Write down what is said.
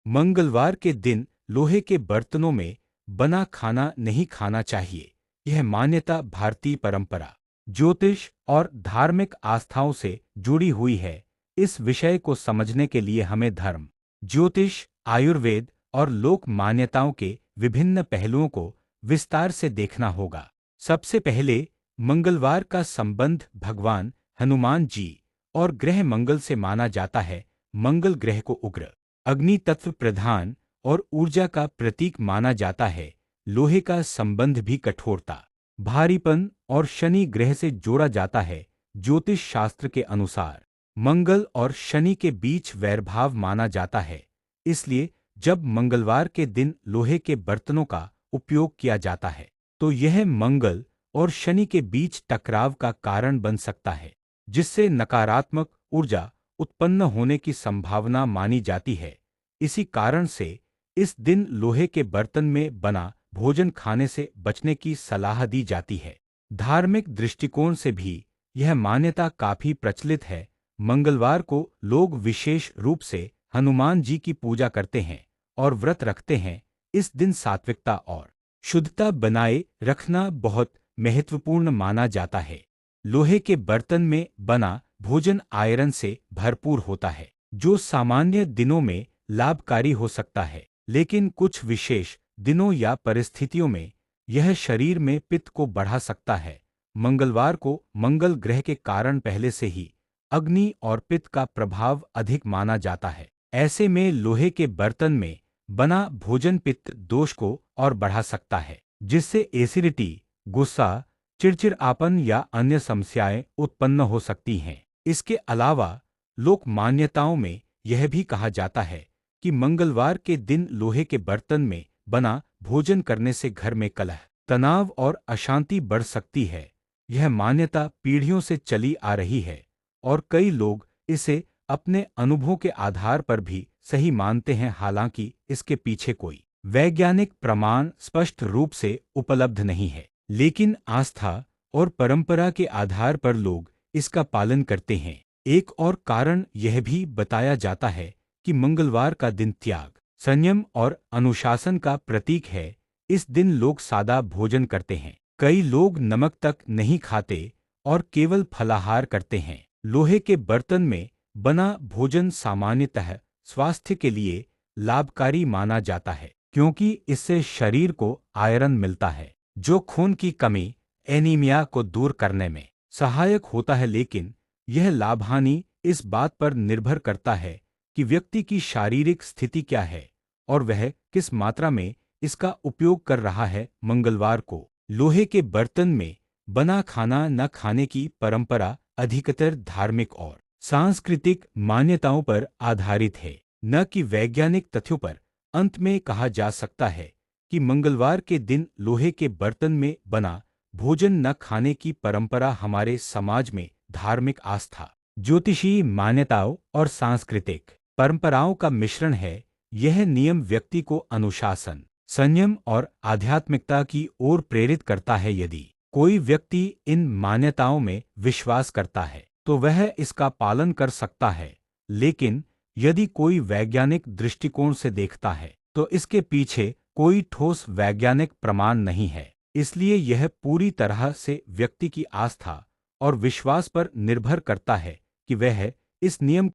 मंगलवार के दिन लोहे के बर्तनों में बना खाना नहीं खाना चाहिए। यह मान्यता भारतीय परंपरा, ज्योतिष और धार्मिक आस्थाओं से जुड़ी हुई है। इस विषय को समझने के लिए हमें धर्म, ज्योतिष, आयुर्वेद और लोक मान्यताओं के विभिन्न पहलुओं को विस्तार से देखना होगा। सबसे पहले, मंगलवार का संबंध भगवान हनुमान जी और ग्रह मंगल से माना जाता है। मंगल ग्रह को उग्र, अग्नि तत्व प्रधान और ऊर्जा का प्रतीक माना जाता है। लोहे का संबंध भी कठोरता, भारीपन और शनि ग्रह से जोड़ा जाता है। ज्योतिष शास्त्र के अनुसार मंगल और शनि के बीच वैरभाव माना जाता है। इसलिए जब मंगलवार के दिन लोहे के बर्तनों का उपयोग किया जाता है, तो यह मंगल और शनि के बीच टकराव का कारण बन सकता है, जिससे नकारात्मक ऊर्जा उत्पन्न होने की संभावना मानी जाती है। इसी कारण से इस दिन लोहे के बर्तन में बना भोजन खाने से बचने की सलाह दी जाती है। धार्मिक दृष्टिकोण से भी यह मान्यता काफी प्रचलित है। मंगलवार को लोग विशेष रूप से हनुमान जी की पूजा करते हैं और व्रत रखते हैं। इस दिन सात्विकता और शुद्धता बनाए रखना बहुत महत्वपूर्ण माना जाता है। लोहे के बर्तन में बना भोजन आयरन से भरपूर होता है, जो सामान्य दिनों में लाभकारी हो सकता है, लेकिन कुछ विशेष दिनों या परिस्थितियों में यह शरीर में पित्त को बढ़ा सकता है। मंगलवार को मंगल ग्रह के कारण पहले से ही अग्नि और पित्त का प्रभाव अधिक माना जाता है। ऐसे में लोहे के बर्तन में बना भोजन पित्त दोष को और बढ़ा सकता है, जिससे एसिडिटी, गुस्सा, चिड़चिड़ापन या अन्य समस्याएं उत्पन्न हो सकती हैं। इसके अलावा लोक मान्यताओं में यह भी कहा जाता है कि मंगलवार के दिन लोहे के बर्तन में बना भोजन करने से घर में कलह, तनाव और अशांति बढ़ सकती है। यह मान्यता पीढ़ियों से चली आ रही है और कई लोग इसे अपने अनुभवों के आधार पर भी सही मानते हैं। हालांकि इसके पीछे कोई वैज्ञानिक प्रमाण स्पष्ट रूप से उपलब्ध नहीं है, लेकिन आस्था और परंपरा के आधार पर लोग इसका पालन करते हैं। एक और कारण यह भी बताया जाता है कि मंगलवार का दिन त्याग, संयम और अनुशासन का प्रतीक है। इस दिन लोग सादा भोजन करते हैं, कई लोग नमक तक नहीं खाते और केवल फलाहार करते हैं। लोहे के बर्तन में बना भोजन सामान्यतः स्वास्थ्य के लिए लाभकारी माना जाता है, क्योंकि इससे शरीर को आयरन मिलता है, जो खून की कमी, एनीमिया को दूर करने में सहायक होता है। लेकिन यह लाभहानि इस बात पर निर्भर करता है कि व्यक्ति की शारीरिक स्थिति क्या है और वह किस मात्रा में इसका उपयोग कर रहा है। मंगलवार को लोहे के बर्तन में बना खाना न खाने की परंपरा अधिकतर धार्मिक और सांस्कृतिक मान्यताओं पर आधारित है, न कि वैज्ञानिक तथ्यों पर। अंत में कहा जा सकता है कि मंगलवार के दिन लोहे के बर्तन में बना भोजन न खाने की परंपरा हमारे समाज में धार्मिक आस्था, ज्योतिषीय मान्यताओं और सांस्कृतिक परंपराओं का मिश्रण है। यह नियम व्यक्ति को अनुशासन, संयम और आध्यात्मिकता की ओर प्रेरित करता है। यदि कोई व्यक्ति इन मान्यताओं में विश्वास करता है, तो वह इसका पालन कर सकता है। लेकिन यदि कोई वैज्ञानिक दृष्टिकोण से देखता है, तो इसके पीछे कोई ठोस वैज्ञानिक प्रमाण नहीं है। इसलिए यह पूरी तरह से व्यक्ति की आस्था और विश्वास पर निर्भर करता है कि वह इस नियम